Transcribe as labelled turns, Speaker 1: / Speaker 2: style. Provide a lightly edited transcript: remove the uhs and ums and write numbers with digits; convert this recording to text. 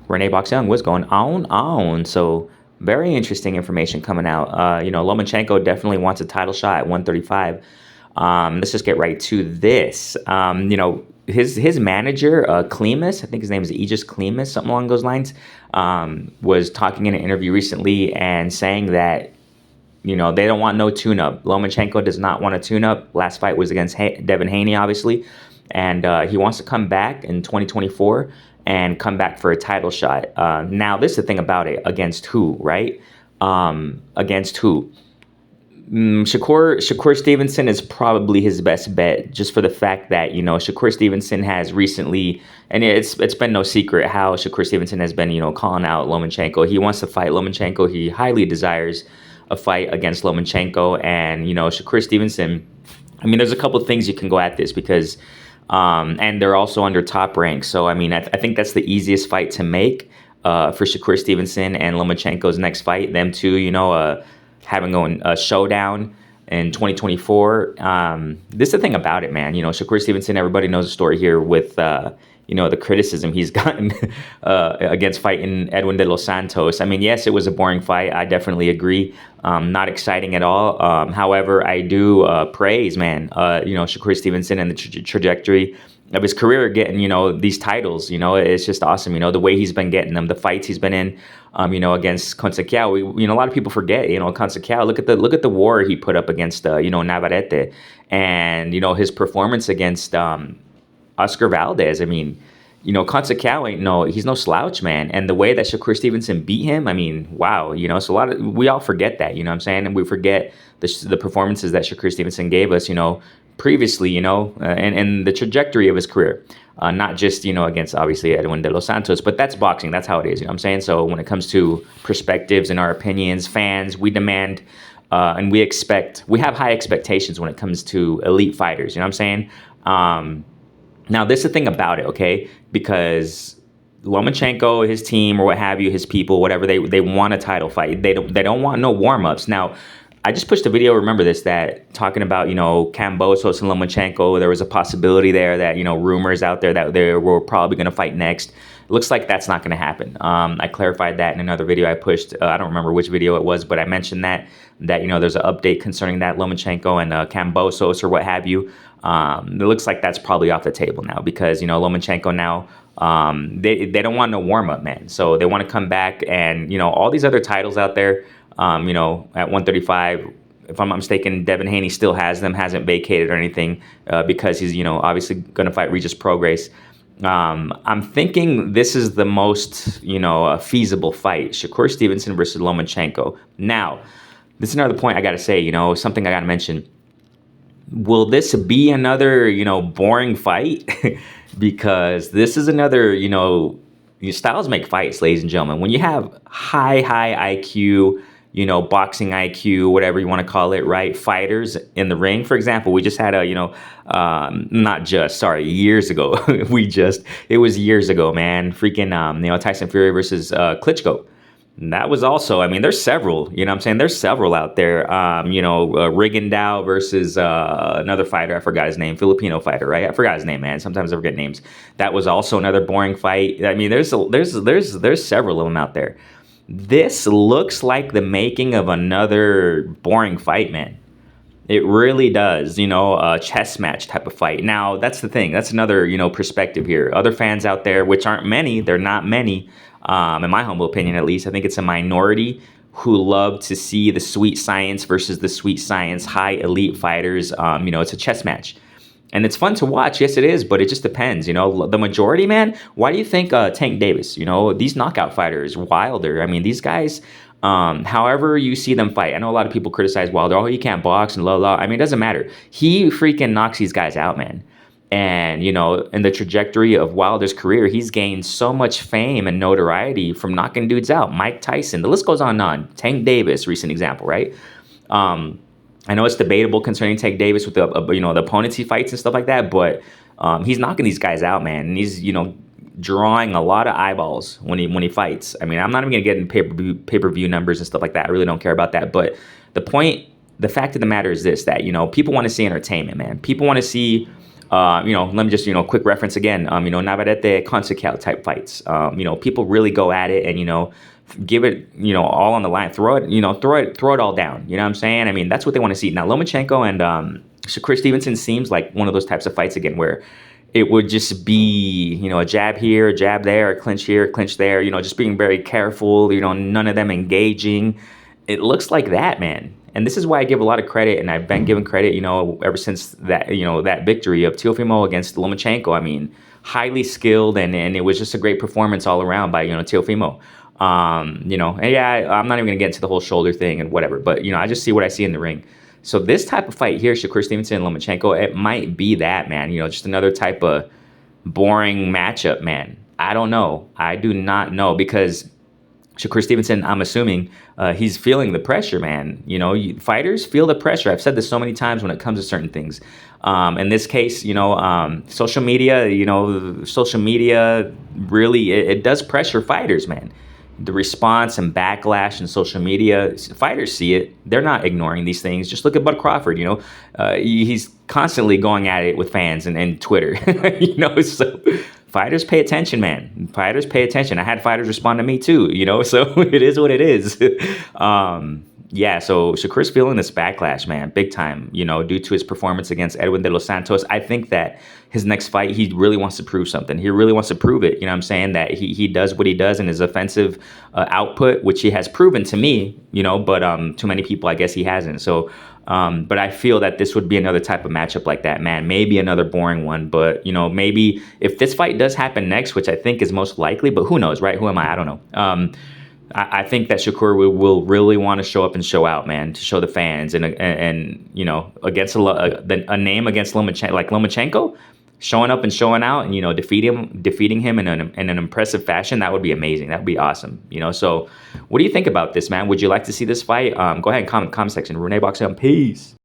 Speaker 1: Renee Box Young, what's going on? So very interesting information coming out. Lomachenko definitely wants a title shot at 135. Let's just get right to this. His manager, Klimas, I think his name is Aegis Klimas, something along those lines, was talking in an interview recently and saying that they don't want no tune-up. Lomachenko does not want a tune-up. Last fight was against Devin Haney, obviously, and he wants to come back in 2024 and come back for a title shot. Now, this is the thing about it. Against who, right? Against who? Shakur Stevenson is probably his best bet, just for the fact that Shakur Stevenson has recently, and it's been no secret how Shakur Stevenson has been calling out Lomachenko. He wants to fight Lomachenko. He highly desires a fight against Lomachenko, and Shakur Stevenson. I mean, there's a couple of things you can go at this because, and they're also under Top Rank. So I mean, I think that's the easiest fight to make for Shakur Stevenson and Lomachenko's next fight. Them two, having a showdown in 2024. This is the thing about it, man. Shakur Stevenson, everybody knows the story here with, the criticism he's gotten against fighting Edwin de los Santos. I mean, yes, it was a boring fight. I definitely agree. Not exciting at all. However, I do praise, man, Shakur Stevenson and the trajectory of his career getting, these titles. It's just awesome. The way he's been getting them, the fights he's been in, against Conceição. A lot of people forget, Conceição, look at the war he put up against, Navarrete, and, his performance against Oscar Valdez. I mean, Conceição he's no slouch, man. And the way that Shakur Stevenson beat him, I mean, wow, so we all forget that, what I'm saying? And we forget the performances that Shakur Stevenson gave us, previously, and the trajectory of his career. Not just, against obviously Edwin de los Santos, but that's boxing. That's how it is, what I'm saying? So when it comes to perspectives and our opinions, fans, we demand and we have high expectations when it comes to elite fighters, what I'm saying? Now, this is the thing about it, okay? Because Lomachenko, his team, or what have you, his people, whatever, they want a title fight. They don't want no warm-ups. Now, I just pushed a video, remember this, that talking about, Kambosos and Lomachenko, there was a possibility there that, rumors out there that they were probably going to fight next. It looks like that's not going to happen. I clarified that in another video I pushed. I don't remember which video it was, but I mentioned that there's an update concerning that Lomachenko and Kambosos or what have you. It looks like that's probably off the table now because, Lomachenko now, they don't want no warm-up, man. So they want to come back and, all these other titles out there, at 135, if I'm not mistaken, Devin Haney still has them, hasn't vacated or anything because he's, obviously going to fight Regis Prograis. I'm thinking this is the most, feasible fight, Shakur Stevenson versus Lomachenko. Now, this is another point I got to say, something I got to mention. Will this be another, boring fight? Because this is another, styles make fights, ladies and gentlemen. When you have high IQ, boxing IQ, whatever you want to call it, right? Fighters in the ring. For example, we just had years ago. It was years ago, man. Freaking, Tyson Fury versus Klitschko. And that was also, I mean, there's several, I'm saying? There's several out there. Rigondeaux versus another fighter. I forgot his name. Filipino fighter, right? I forgot his name, man. Sometimes I forget names. That was also another boring fight. I mean, there's several of them out there. This looks like the making of another boring fight, man. It really does, a chess match type of fight. Now, that's the thing. That's another, perspective here. Other fans out there, which aren't many, they're not many, in my humble opinion at least. I think it's a minority who love to see the sweet science versus the sweet science high elite fighters. It's a chess match. And it's fun to watch, yes it is, but it just depends, The majority, man, why do you think Tank Davis, these knockout fighters, Wilder, I mean, these guys, however you see them fight, I know a lot of people criticize Wilder, oh, he can't box and blah, blah. I mean, it doesn't matter. He freaking knocks these guys out, man. And, in the trajectory of Wilder's career, he's gained so much fame and notoriety from knocking dudes out. Mike Tyson, the list goes on and on. Tank Davis, recent example, right? I know it's debatable concerning Tank Davis with the opponents he fights and stuff like that, but he's knocking these guys out, man. And he's, drawing a lot of eyeballs when he fights. I mean, I'm not even going to get into pay-per-view numbers and stuff like that. I really don't care about that. But the fact of the matter is this, that, people want to see entertainment, man. People want to see Let me just, quick reference again. Navarrete, Conceição type fights. People really go at it and, give it, all on the line. Throw it, throw it all down. You know what I'm saying? I mean, that's what they want to see. Now, Lomachenko and Shakur Stevenson seems like one of those types of fights again where it would just be, a jab here, a jab there, a clinch here, a clinch there, just being very careful, none of them engaging. It looks like that, man. And this is why I give a lot of credit, and I've been giving credit, ever since that, that victory of Teofimo against Lomachenko. I mean, highly skilled, and it was just a great performance all around by, Teofimo. And yeah, I'm not even gonna get into the whole shoulder thing and whatever, but I just see what I see in the ring. So this type of fight here, Shakur Stevenson and Lomachenko, it might be that, man. Just another type of boring matchup, man. I don't know. I do not know because Shakur Stevenson, I'm assuming he's feeling the pressure, man. Fighters feel the pressure. I've said this so many times when it comes to certain things. In this case, social media really, it does pressure fighters, man. The response and backlash in social media, fighters see it. They're not ignoring these things. Just look at Bud Crawford, he's constantly going at it with fans and Twitter, so fighters pay attention, man. Fighters pay attention. I had fighters respond to me too, so it is what it is. Yeah, so Shakur's feeling this backlash, man, big time, due to his performance against Edwin de los Santos. I think that his next fight, he really wants to prove something. He really wants to prove it, what I'm saying, that he does what he does in his offensive output, which he has proven to me, but to many people, I guess he hasn't. So, but I feel that this would be another type of matchup like that, man. Maybe another boring one, but, maybe if this fight does happen next, which I think is most likely, but who knows, right? Who am I? I don't know. I think that Shakur will really want to show up and show out, man, to show the fans and against a name against Lomachenko, showing up and showing out and defeating him in an impressive fashion. That would be amazing. That would be awesome. So what do you think about this, man? Would you like to see this fight? Go ahead and comment section. Renee Boxon, peace.